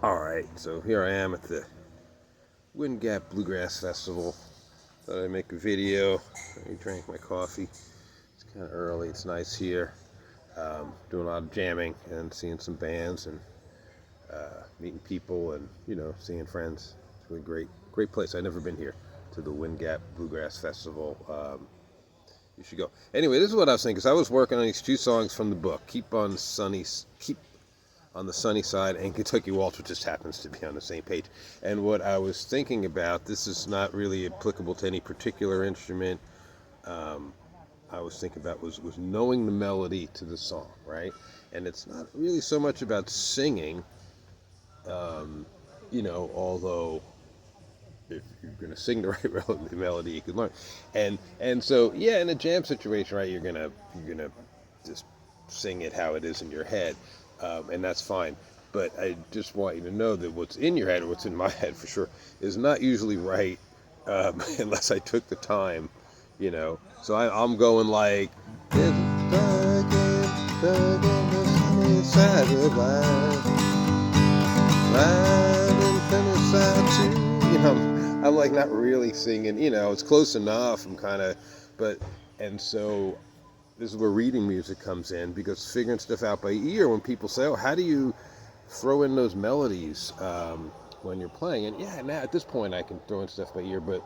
All right, so here I am at the Wind Gap Bluegrass Festival. Thought I'd make a video. I drank my coffee. It's kind of early. It's nice here. Doing a lot of jamming and seeing some bands and meeting people and seeing friends. It's really great place. I've never been here to the Wind Gap Bluegrass Festival. You should go. Anyway, this is what I was thinking. Because I was working on these two songs from the book. Keep on the sunny side, and Kentucky Waltz, which just happens to be on the same page. And what I was thinking about, this is not really applicable to any particular instrument. I was thinking about was knowing the melody to the song, right? And it's not really so much about singing, although if you're going to sing the right melody, you can learn. And so, yeah, in a jam situation, right, you're gonna just sing it how it is in your head. And that's fine. But I just want you to know that what's in your head, or what's in my head for sure, is not usually right unless I took the time, So I'm going like, it's dark and the sunny side of life, side too. I'm like not really singing, it's close enough. And so this is where reading music comes in, because figuring stuff out by ear, when people say, oh, how do you throw in those melodies when you're playing? And yeah, now at this point I can throw in stuff by ear, but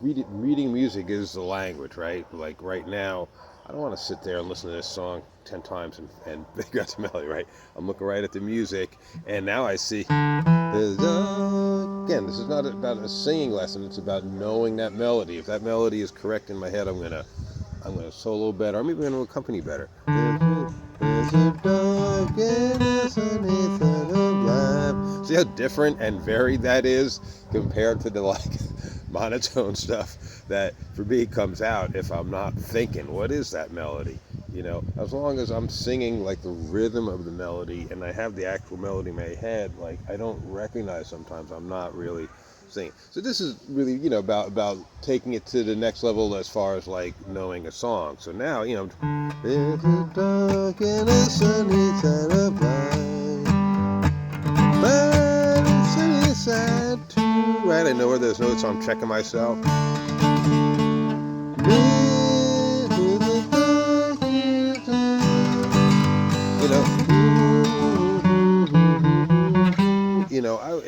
reading music is the language, right? Like right now, I don't want to sit there and listen to this song 10 times and figure out the melody, right? I'm looking right at the music, and now I see, again, this is not about a singing lesson, it's about knowing that melody. If that melody is correct in my head, I'm gonna solo better. I'm even going to accompany better. See how different and varied that is compared to the monotone stuff that for me comes out if I'm not thinking, what is that melody? As long as I'm singing like the rhythm of the melody and I have the actual melody in my head, like I don't recognize sometimes I'm not really singing. So this is really, about taking it to the next level as far as like knowing a song. So now, it's a dark and a sunny side of life, but a sunny side too. Right, I know where there's notes, so I'm checking myself.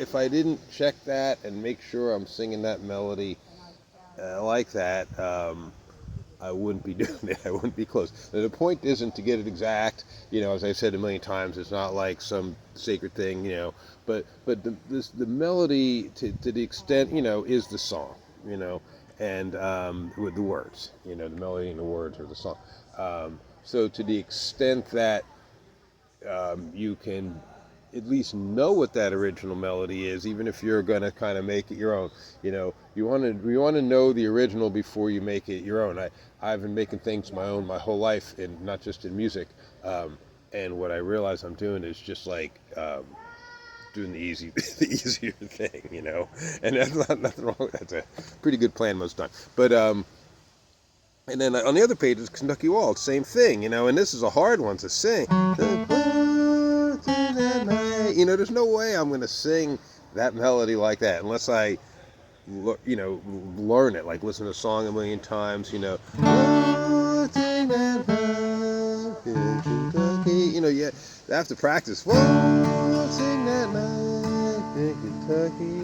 If I didn't check that and make sure I'm singing that melody like that, I wouldn't be doing it. I wouldn't be close. Now, the point isn't to get it exact. As I said a million times, it's not like some sacred thing. But the melody to the extent is the song. And with the words. The melody and the words are the song. So to the extent that you can at least know what that original melody is, even if you're going to kind of make it your own. You want to know the original before you make it your own. I've been making things my own my whole life, and not just in music. And what I realize I'm doing is just like doing the easier thing, And that's not nothing wrong. That's a pretty good plan most of the time. But and then on the other page is Kentucky Waltz, same thing, And this is a hard one to sing. There's no way I'm going to sing that melody like that unless I, learn it, like listen to the song a million times, You have to practice. Sing that night in Kentucky.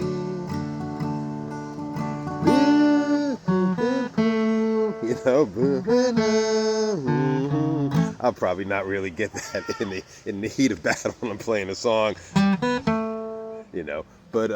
I'll probably not really get that in the heat of battle when I'm playing a song, But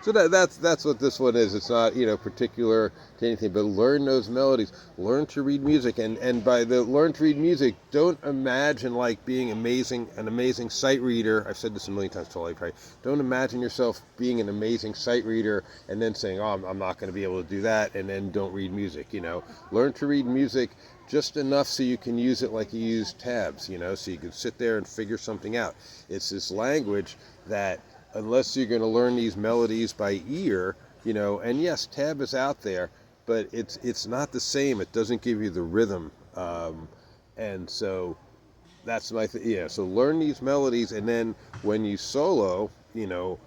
so that's what this one is. It's not particular to anything, but learn those melodies, learn to read music, and by the learn to read music, don't imagine like being an amazing sight reader. I've said this a million times, totally right. Don't imagine yourself being an amazing sight reader and then saying, oh, I'm not going to be able to do that, and then don't read music. Learn to read music just enough so you can use it like you use tabs. So you can sit there and figure something out. It's this language that, unless you're going to learn these melodies by ear, and yes, tab is out there, but it's not the same. It doesn't give you the rhythm, and so that's my so learn these melodies, and then when you solo, you know,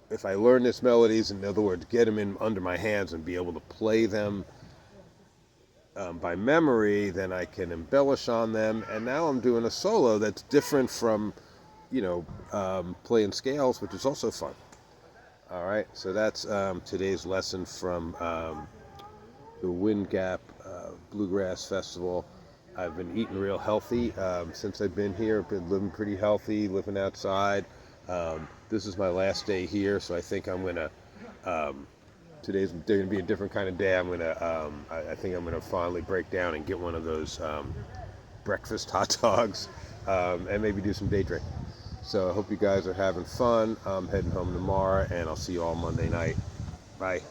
if I learn this melodies, in other words, get them in under my hands and be able to play them by memory, then I can embellish on them. And now I'm doing a solo that's different from, playing scales, which is also fun. All right, so that's today's lesson from the Wind Gap Bluegrass Festival. I've been eating real healthy since I've been here. I've been living pretty healthy, living outside. This is my last day here, so I think I'm gonna. Today's going to be a different kind of day. I'm gonna. I think I'm gonna finally break down and get one of those breakfast hot dogs, and maybe do some day drinking. So I hope you guys are having fun. I'm heading home tomorrow, and I'll see you all Monday night. Bye.